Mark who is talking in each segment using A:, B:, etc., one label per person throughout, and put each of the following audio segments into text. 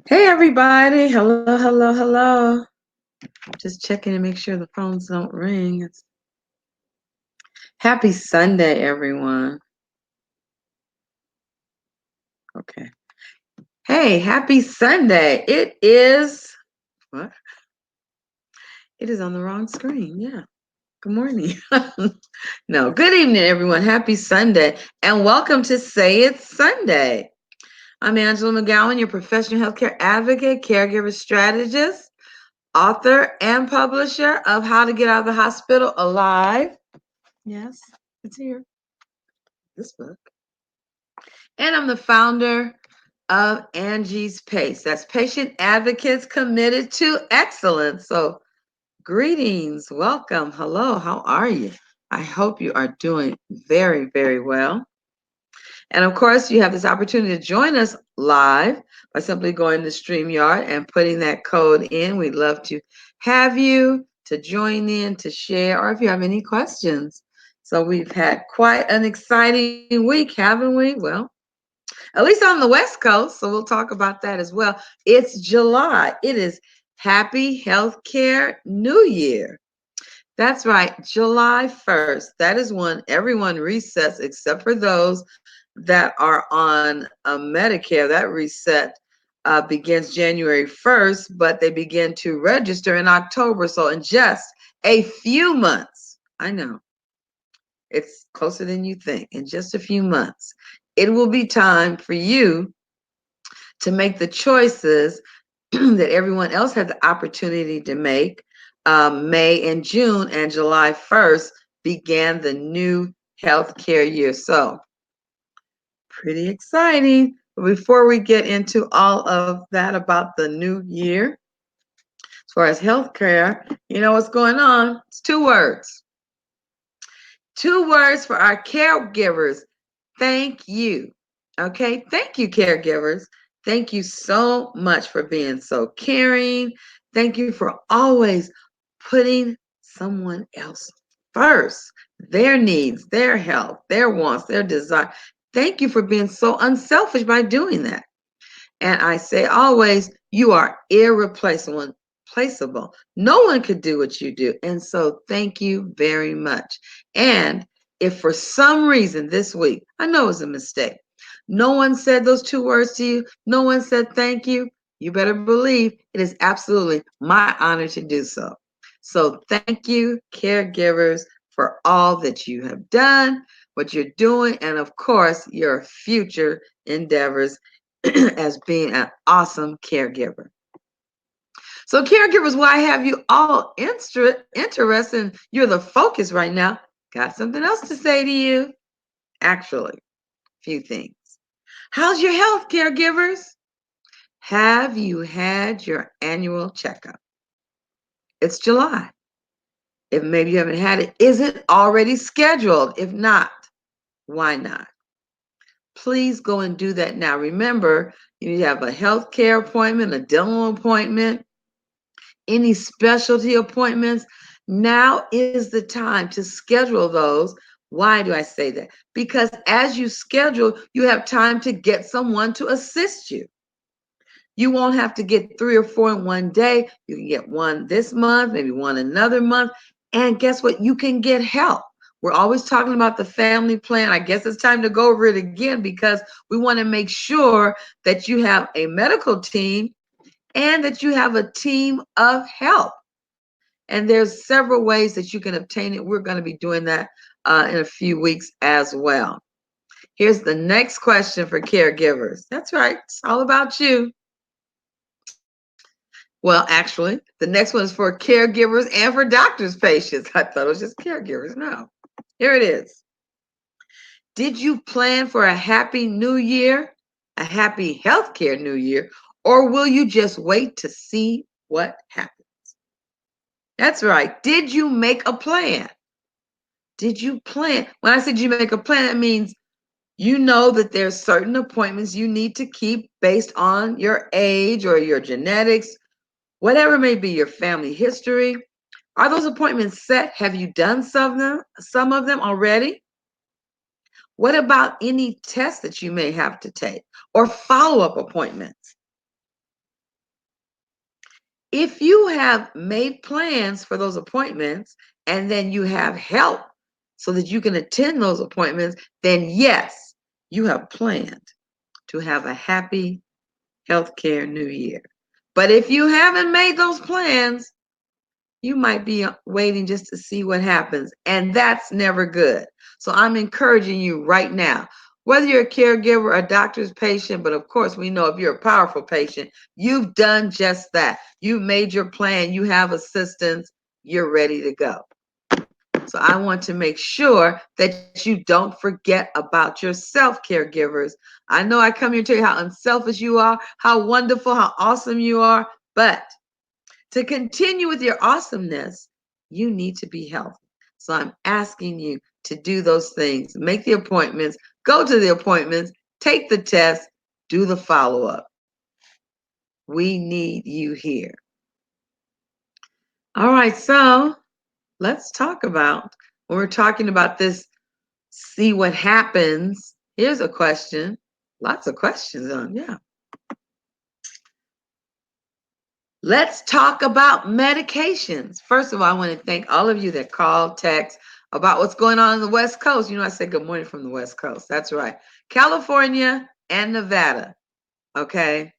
A: Hey everybody. Hello, hello, hello. Just checking to make sure the phones don't ring. It's happy Sunday, everyone. Okay. Hey, happy Sunday. It is what? It is on the wrong screen. Yeah. Good morning. No, good evening, everyone. Happy Sunday. And welcome to Say It's Sunday. I'm Angela McGowan, your professional healthcare advocate, caregiver strategist, author, and publisher of How to Get Out of the Hospital Alive. Yes, it's here. This book. And I'm the founder of Angie's Pace. That's Patient Advocates Committed to Excellence. So, greetings, welcome, hello, how are you? I hope you are doing very, very well. And of course, you have this opportunity to join us live by simply going to StreamYard and putting that code in. We'd love to have you to join in, to share, or if you have any questions. So, we've had quite an exciting week, haven't we? Well, at least on the West Coast. So we'll talk about that as well. It's July. It is Happy Healthcare New Year. That's right, July 1st. That is when everyone resets except for those that are on Medicare. That reset begins January 1st, but they begin to register in October. So in just a few months, I know it's closer than you think, in just a few months, it will be time for you to make the choices that everyone else had the opportunity to make. May and June and July 1st began the new healthcare year. So, pretty exciting. But before we get into all of that about the new year, as far as healthcare, you know what's going on? It's two words. Two words for our caregivers. Thank you. Okay. Thank you, caregivers. Thank you so much for being so caring. Thank you for always putting someone else first, their needs, their health, their wants, their desire. Thank you for being so unselfish by doing that. And I say always, you are irreplaceable. Placeable. No one could do what you do. And so thank you very much. And if for some reason this week, I know it was a mistake, no one said those two words to you, no one said thank you better believe it is absolutely my honor to do so. So thank you, caregivers, for all that you have done, what you're doing, and of course, your future endeavors as being an awesome caregiver. So, caregivers, why have you all interested? You're the focus right now. Got something else to say to you. Actually, a few things. How's your health, caregivers? Have you had your annual checkup? It's July. If maybe you haven't had it, is it already scheduled? If not, why not? Please go and do that now. Remember, you need to have a health care appointment, a dental appointment, any specialty appointments. Now is the time to schedule those. Why do I say that? Because as you schedule, you have time to get someone to assist you. You won't have to get three or four in one day. You can get one this month, maybe one another month. And guess what? You can get help. We're always talking about the family plan. I guess it's time to go over it again because we want to make sure that you have a medical team and that you have a team of help. And there's several ways that you can obtain it. We're going to be doing that in a few weeks as well. Here's the next question for caregivers. That's right. It's all about you. Well, actually, the next one is for caregivers and for doctors' patients. I thought it was just caregivers. No. Here it is. Did you plan for a happy new year, a happy healthcare new year, or will you just wait to see what happens? That's right. Did you make a plan? Did you plan? When I said you make a plan, that means you know that there's certain appointments you need to keep based on your age or your genetics, whatever may be your family history. Are those appointments set? Have you done some of them already? What about any tests that you may have to take or follow-up appointments? If you have made plans for those appointments and then you have help so that you can attend those appointments, then yes, you have planned to have a happy healthcare new year. But if you haven't made those plans, you might be waiting just to see what happens. And that's never good. So I'm encouraging you right now, whether you're a caregiver, a doctor's patient, but of course, we know if you're a powerful patient, you've done just that. You've made your plan, you have assistance, you're ready to go. So I want to make sure that you don't forget about yourself, caregivers. I know I come here to tell you how unselfish you are, how wonderful, how awesome you are, but to continue with your awesomeness, you need to be healthy. So I'm asking you to do those things, make the appointments, go to the appointments, take the test, do the follow up. We need you here. All right, so let's talk about when we're talking about this, see what happens. Here's a question. Lots of questions on, yeah. Let's talk about medications. First of all, I want to thank all of you that called, text about what's going on the West Coast. You know, I said good morning from the West Coast. That's right. California and Nevada. Okay.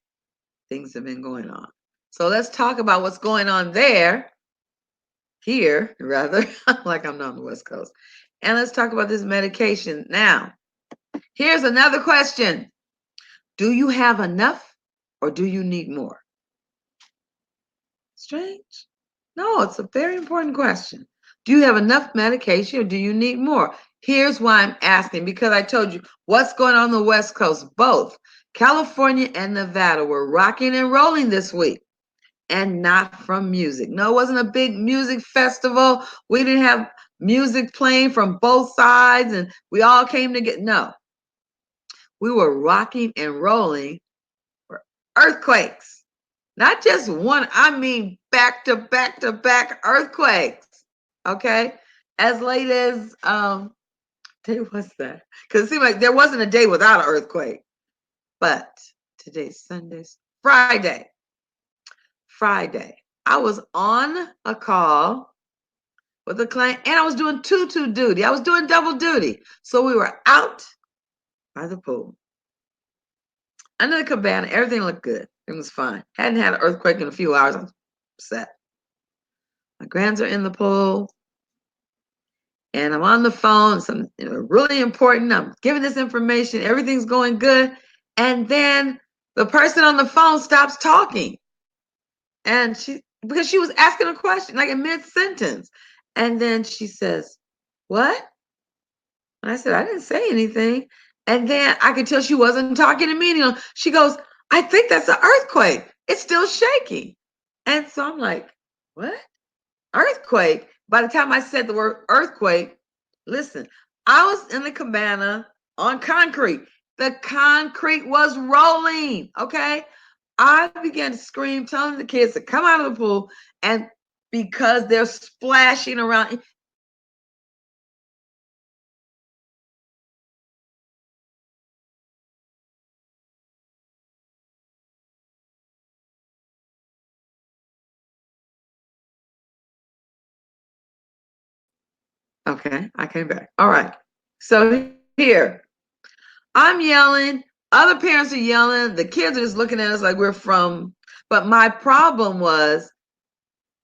A: Things have been going on. So let's talk about what's going on there, here, rather, like I'm not on the West Coast. And let's talk about this medication. Now, here's another question. Do you have enough or do you need more? Strange. No, it's a very important question. Do you have enough medication or do you need more? Here's why I'm asking, because I told you what's going on the West Coast. Both California and Nevada were rocking and rolling this week, and not from music. No, it wasn't a big music festival. We didn't have music playing from both sides and we all came to get, no. We were rocking and rolling for earthquakes. Not just one, I mean back to back to back earthquakes. Okay. As late as day was that? Because it seemed like there wasn't a day without an earthquake. But today's Sunday, Friday. Friday. I was on a call with a client and I was doing two duty. I was doing double duty. So we were out by the pool. Under the cabana, everything looked good. It was fine. Hadn't had an earthquake in a few hours. I'm upset. My grands are in the pool, and I'm on the phone. Some really important. I'm giving this information. Everything's going good, and then the person on the phone stops talking, and because she was asking a question like in mid sentence, and then she says, "What?" And I said, "I didn't say anything." And then I could tell she wasn't talking to me. She goes, "I think that's an earthquake. It's still shaking." And so I'm like, "What? Earthquake?" By the time I said the word earthquake, listen, I was in the cabana on concrete. The concrete was rolling. Okay. I began to scream, telling the kids to come out of the pool. And because they're splashing around, okay, I came back. All right. So here, I'm yelling. Other parents are yelling. The kids are just looking at us like we're from. But my problem was,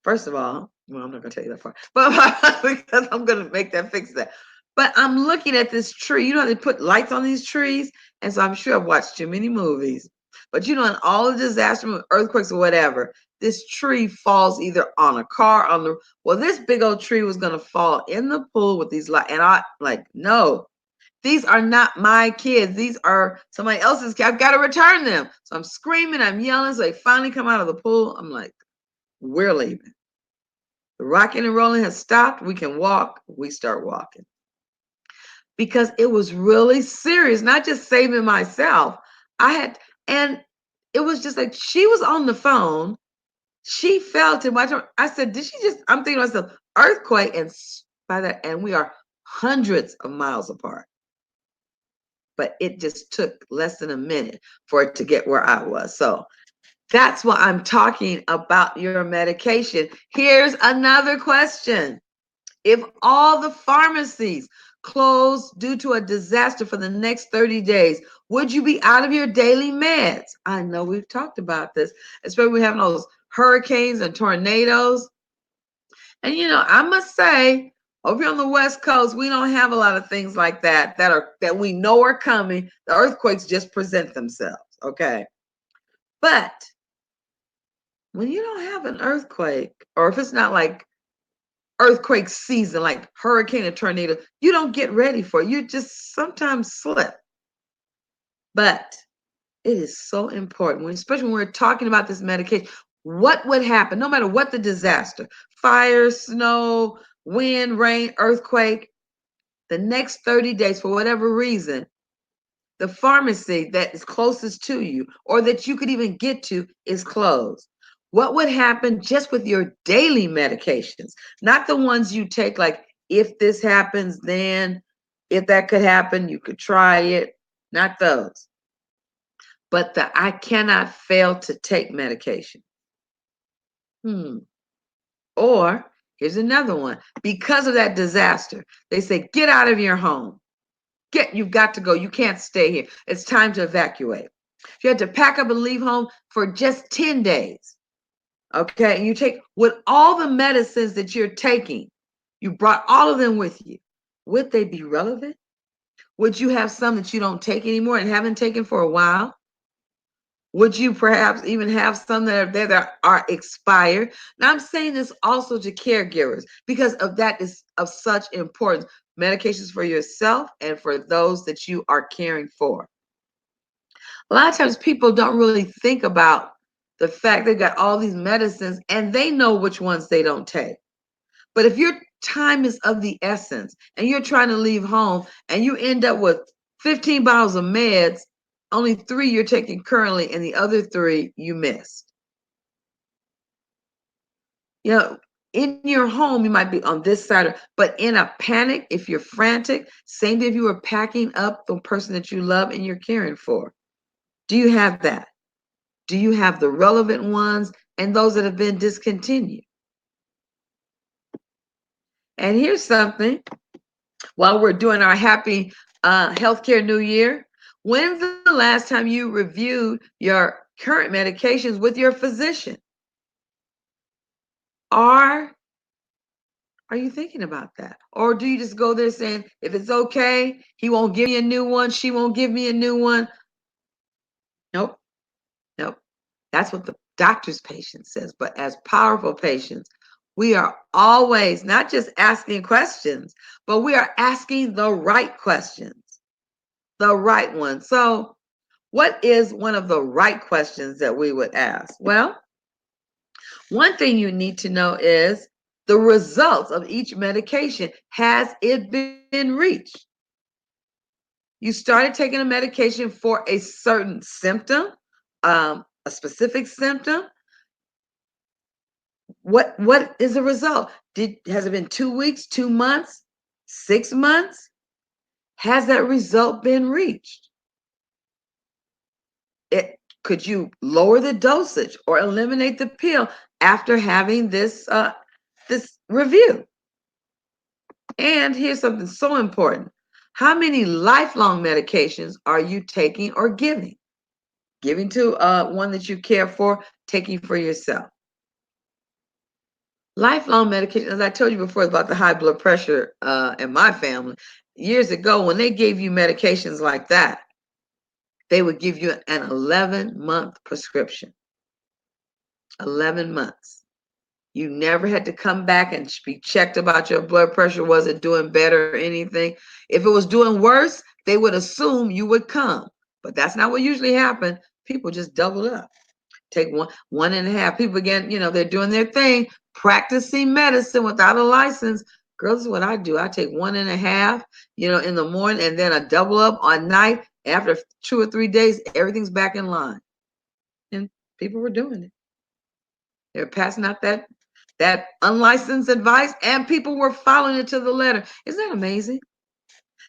A: first of all, well, I'm not going to tell you that part, but because I'm going to make that fix that. But I'm looking at this tree. You know, they put lights on these trees. And so I'm sure I've watched too many movies. But you know, in all the disaster, earthquakes or whatever, this tree falls either on a car, on the, well, this big old tree was going to fall in the pool with these lights. And I like, no, these are not my kids. These are somebody else's kids. I've got to return them. So I'm screaming, I'm yelling. So they finally come out of the pool. I'm like, we're leaving. The rocking and rolling has stopped. We can walk. We start walking. Because it was really serious, not just saving myself. And it was just like she was on the phone. She felt it. I said, did she just, I'm thinking to myself, earthquake, and by that, and we are hundreds of miles apart. But it just took less than a minute for it to get where I was. So That's what I'm talking about, your medication. Here's another question. If all the pharmacies closed due to a disaster for the next 30 days, would you be out of your daily meds? I know we've talked about this, especially we have those hurricanes and tornadoes. And I must say, over here on the West Coast, we don't have a lot of things like that we know are coming. The earthquakes just present themselves, okay? But when you don't have an earthquake, or if it's not like earthquake season, like hurricane or tornado, you don't get ready for it. You just sometimes slip. But it is so important, especially when we're talking about this medication. What would happen, no matter what the disaster, fire, snow, wind, rain, earthquake, the next 30 days, for whatever reason, the pharmacy that is closest to you or that you could even get to is closed. What would happen just with your daily medications, not the ones you take, like if this happens, then if that could happen, you could try it, not those, but the I cannot fail to take medication. Or here's another one. Because of that disaster, they say, get out of your home. You've got to go. You can't stay here. It's time to evacuate. You had to pack up and leave home for just 10 days. Okay. And you take with all the medicines that you're taking, you brought all of them with you. Would they be relevant? Would you have some that you don't take anymore and haven't taken for a while? Would you perhaps even have some that are there that are expired? Now, I'm saying this also to caregivers because of that is of such importance. Medications for yourself and for those that you are caring for. A lot of times people don't really think about the fact they've got all these medicines and they know which ones they don't take. But if your time is of the essence and you're trying to leave home and you end up with 15 bottles of meds, only 3 you're taking currently and the other 3 you missed. You know, in your home, you might be on this side, but in a panic, if you're frantic, same thing if you were packing up the person that you love and you're caring for. Do you have that? Do you have the relevant ones and those that have been discontinued? And here's something while we're doing our happy healthcare new year. When's the last time you reviewed your current medications with your physician? Are you thinking about that? Or do you just go there saying, if it's okay, he won't give me a new one, she won't give me a new one? Nope, nope. That's what the doctor's patient says. But as powerful patients, we are always not just asking questions, but we are asking the right questions, the right one. So, what is one of the right questions that we would ask? Well, one thing you need to know is the results of each medication. Has it been reached? You started taking a medication for a certain symptom, a specific symptom. What is the result? Has it been 2 weeks, 2 months, 6 months? Has that result been reached? Could you lower the dosage or eliminate the pill after having this review? And here's something so important. How many lifelong medications are you taking or giving? Giving to one that you care for, taking for yourself. Lifelong medication, as I told you before about the high blood pressure in my family, years ago when they gave you medications like that, they would give you an 11-month prescription. 11 months. You never had to come back and be checked about your blood pressure. Was it doing better or anything? If it was doing worse, they would assume you would come. But that's not what usually happens. People just double up. Take one and a half. People again, they're doing their thing, practicing medicine without a license. Girls, this is what I do. I take one and a half, in the morning, and then a double up on night. After 2 or 3 days, everything's back in line. And people were doing it. They're passing out that unlicensed advice, and people were following it to the letter. Isn't that amazing?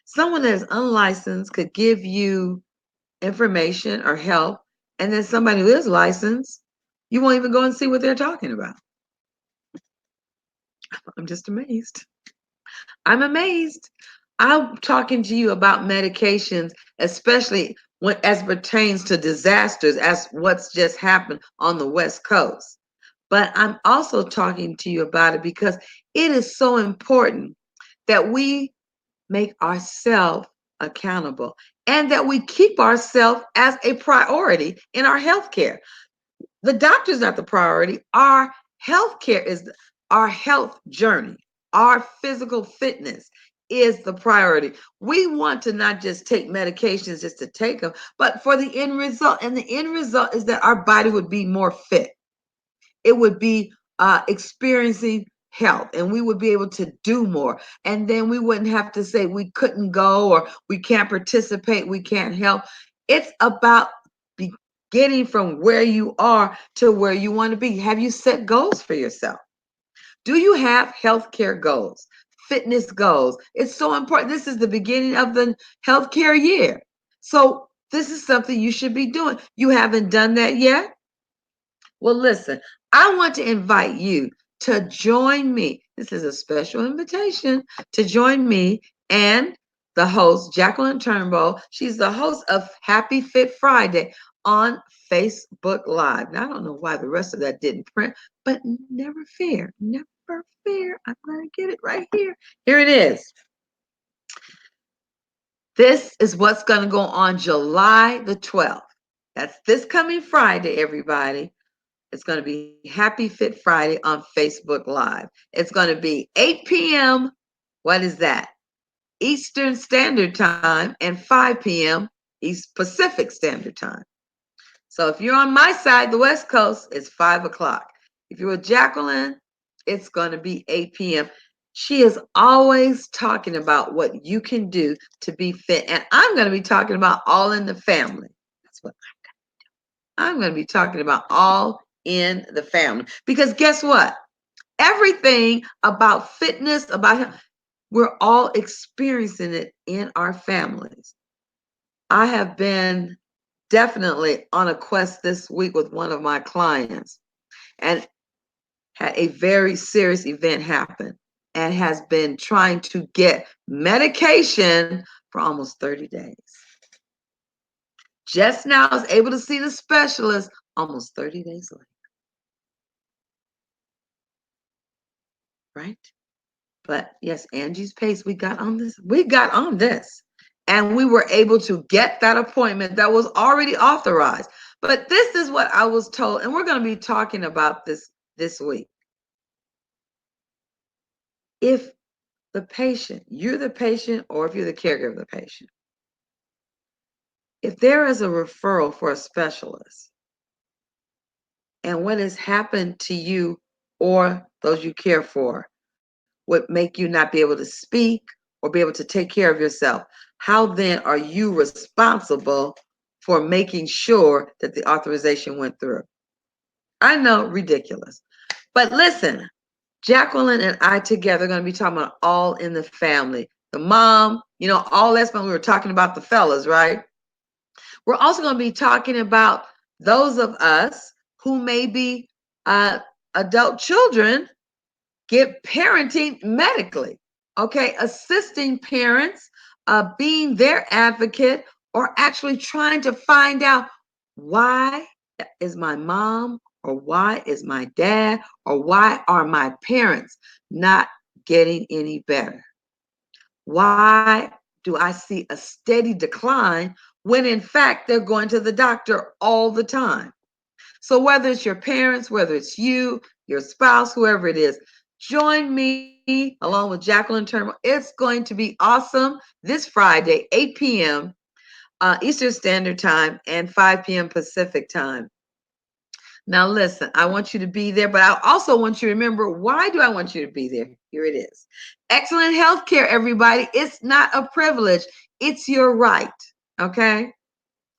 A: Someone that is unlicensed could give you information or help, and then somebody who is licensed You won't even go and see what they're talking about. I'm just amazed. I'm amazed. I'm talking to you about medications, especially when as pertains to disasters, as what's just happened on the West Coast. But I'm also talking to you about it because it is so important that we make ourselves accountable and that we keep ourselves as a priority in our healthcare. The doctor's not the priority. Our healthcare is our health journey. Our physical fitness is the priority. We want to not just take medications just to take them, but for the end result. And the end result is that our body would be more fit. It would be experiencing health, and we would be able to do more. And then we wouldn't have to say we couldn't go or we can't participate, we can't help. It's about getting from where you are to where you want to be. Have you set goals for yourself? Do you have healthcare goals, fitness goals? It's so important. This is the beginning of the healthcare year. So this is something you should be doing. You haven't done that yet? Well, listen, I want to invite you to join me. This is a special invitation to join me and the host, Jacqueline Turnbull. She's the host of Happy Fit Friday on Facebook Live. Now, I don't know why the rest of that didn't print, but never fear, never fear. I'm going to get it right here. Here it is. This is what's going to go on July the 12th. That's this coming Friday, everybody. It's going to be Happy Fit Friday on Facebook Live. It's going to be 8 p.m. What is that? Eastern Standard Time and 5 p.m. East Pacific Standard Time. So if you're on my side, the West Coast, it's 5 o'clock. If you're with Jacqueline, it's going to be 8 p.m. She is always talking about what you can do to be fit. And I'm going to be talking about all in the family. That's what I'm going to be talking about, all in the family. Because guess what? Everything about fitness, about health, we're all experiencing it in our families. I have been definitely on a quest this week with one of my clients and had a very serious event happen and has been trying to get medication for almost 30 days. Just now I was able to see the specialist almost 30 days later. Right? But yes, Angie's Pace, we got on this. We got on this. And we were able to get that appointment that was already authorized. But this is what I was told, and we're going to be talking about this week. If the patient, you're the patient, or if you're the caregiver of the patient, if there is a referral for a specialist, and what has happened to you or those you care for would make you not be able to speak or be able to take care of yourself, how then are you responsible for making sure that the authorization went through? I know, ridiculous. But listen, Jacqueline and I together are going to be talking about all in the family. The mom, all that's when we were talking about the fellas, right? We're also going to be talking about those of us who may be adult children get parenting medically, okay? Assisting parents, being their advocate, or actually trying to find out why is my mom or why is my dad or why are my parents not getting any better? Why do I see a steady decline when in fact they're going to the doctor all the time? So whether it's your parents, whether it's you, your spouse, whoever it is, join me along with Jacqueline Turnbull. It's going to be awesome this Friday, 8 p.m. Eastern Standard Time and 5 p.m. Pacific Time. Now, listen, I want you to be there, but I also want you to remember, why do I want you to be there? Here it is. Excellent health care, everybody. It's not a privilege. It's your right, okay?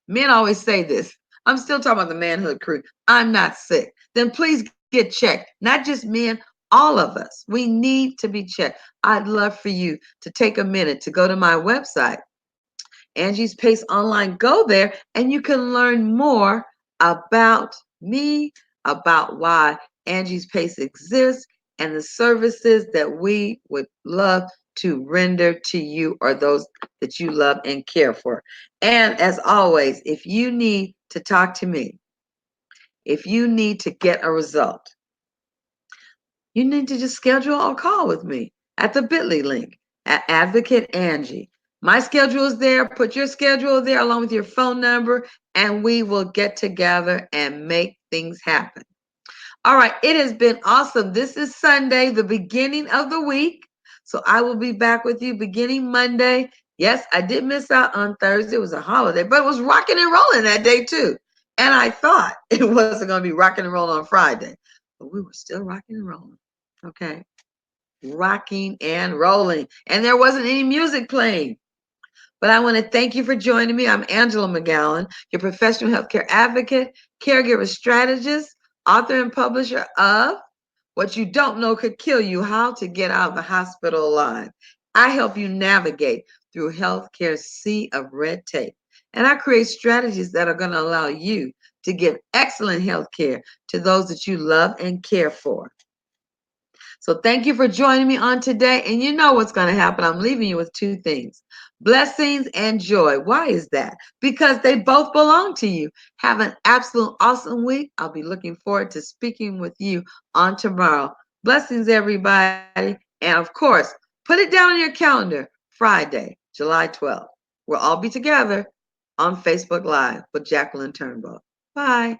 A: Men always say this. I'm still talking about the manhood crew. I'm not sick. Then please get checked. Not just men, all of us. We need to be checked. I'd love for you to take a minute to go to my website, Angie's Pace Online. Go there and you can learn more about me, about why Angie's Pace exists and the services that we would love to render to you or those that you love and care for. And as always, if you need to talk to me, if you need to get a result, you need to just schedule a call with me at the bit.ly link at Advocate Angie. My schedule is there. Put your schedule there along with your phone number, and we will get together and make things happen. All right, it has been awesome. This is Sunday, the beginning of the week. So I will be back with you beginning Monday. Yes, I did miss out on Thursday. It was a holiday, but it was rocking and rolling that day too. And I thought it wasn't going to be rocking and rolling on Friday, but we were still rocking and rolling. Okay. Rocking and rolling. And there wasn't any music playing. But I want to thank you for joining me. I'm Angela McGowan, your professional healthcare advocate, caregiver strategist, author and publisher of What You Don't Know Could Kill You: How to Get Out of the Hospital Alive. I help you navigate through healthcare's sea of red tape. And I create strategies that are going to allow you to give excellent healthcare to those that you love and care for. So thank you for joining me on today. And you know what's going to happen. I'm leaving you with two things: blessings and joy. Why is that? Because they both belong to you. Have an absolute awesome week. I'll be looking forward to speaking with you on tomorrow. Blessings, everybody. And of course, put it down on your calendar, Friday, July 12th. We'll all be together on Facebook Live with Jacqueline Turnbull. Bye.